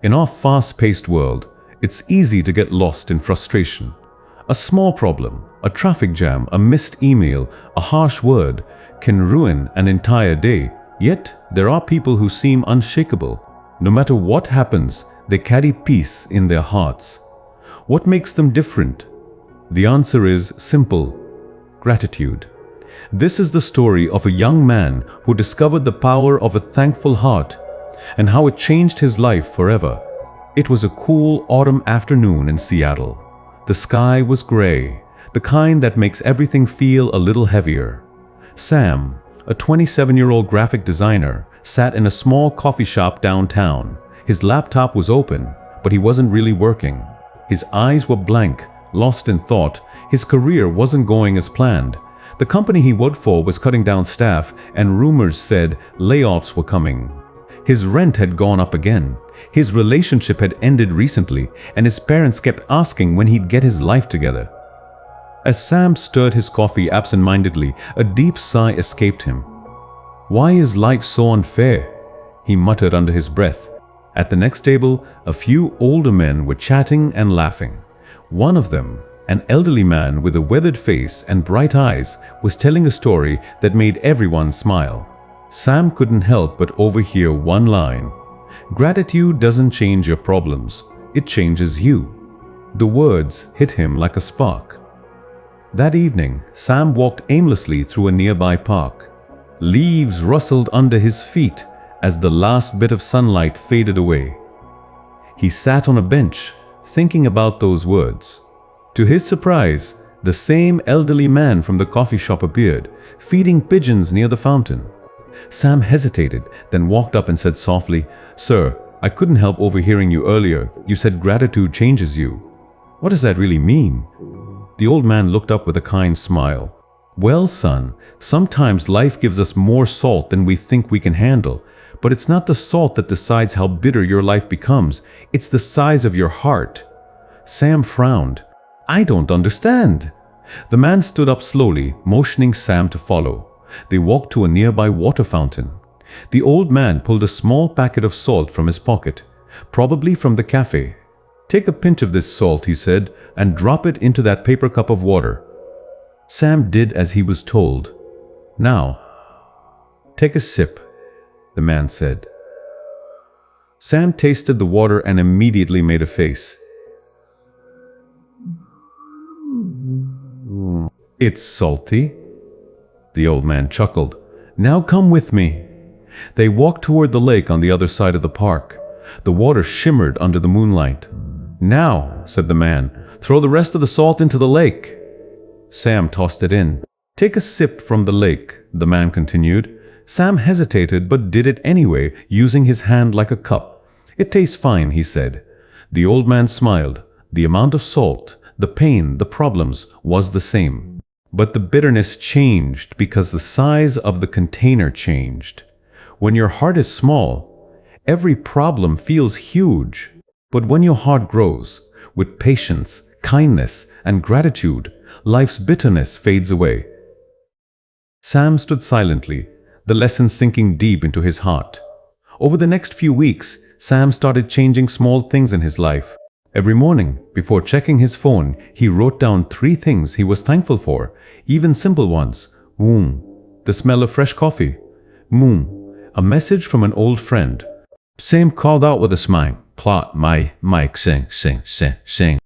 In our fast-paced world, it's easy to get lost in frustration. A small problem, a traffic jam, a missed email, a harsh word can ruin an entire day. Yet, there are people who seem unshakable. No matter what happens, they carry peace in their hearts. What makes them different? The answer is simple: gratitude. This is the story of a young man who discovered the power of a thankful heart and how it changed his life forever. It was a cool autumn afternoon in Seattle. The sky was gray, the kind that makes everything feel a little heavier. Sam, a 27-year-old graphic designer, sat in a small coffee shop downtown. His laptop was open, but he wasn't really working. His eyes were blank, lost in thought. His career wasn't going as planned. The company he worked for was cutting down staff, and rumors said layoffs were coming. His rent had gone up again. His relationship had ended recently, and his parents kept asking when he'd get his life together. As Sam stirred his coffee absent-mindedly, a deep sigh escaped him. "Why is life so unfair?" he muttered under his breath. At the next table, a few older men were chatting and laughing. One of them, an elderly man with a weathered face and bright eyes, was telling a story that made everyone smile. Sam couldn't help but overhear one line: "Gratitude doesn't change your problems, it changes you." The words hit him like a spark. That evening, Sam walked aimlessly through a nearby park. Leaves rustled under his feet as the last bit of sunlight faded away. He sat on a bench, thinking about those words. To his surprise, the same elderly man from the coffee shop appeared, feeding pigeons near the fountain. Sam hesitated, then walked up and said softly, "Sir, I couldn't help overhearing you earlier. You said gratitude changes you. What does that really mean?" The old man looked up with a kind smile. "Well, son, sometimes life gives us more salt than we think we can handle. But it's not the salt that decides how bitter your life becomes. It's the size of your heart." Sam frowned. "I don't understand." The man stood up slowly, motioning Sam to follow. They walked to a nearby water fountain. The old man pulled a small packet of salt from his pocket, probably from the cafe. "Take a pinch of this salt," he said, "and drop it into that paper cup of water." Sam did as he was told. "Now, take a sip," the man said. Sam tasted the water and immediately made a face. "It's salty." The old man chuckled. "Now come with me." They walked toward the lake on the other side of the park. The water shimmered under the moonlight. "Now," said the man, "throw the rest of the salt into the lake." Sam tossed it in. "Take a sip from the lake," the man continued. Sam hesitated but did it anyway, using his hand like a cup. "It tastes fine," he said. The old man smiled. The amount of salt, the pain, the problems was the same. But the bitterness changed because the size of the container changed. When your heart is small, every problem feels huge. But when your heart grows, with patience, kindness, and gratitude, life's bitterness fades away. Sam stood silently, the lesson sinking deep into his heart. Over the next few weeks, Sam started changing small things in his life. Every morning, before checking his phone, he wrote down 3 things he was thankful for, even simple ones. The smell of fresh coffee. A message from an old friend. Sam called out with a smile. Plot my mic sing.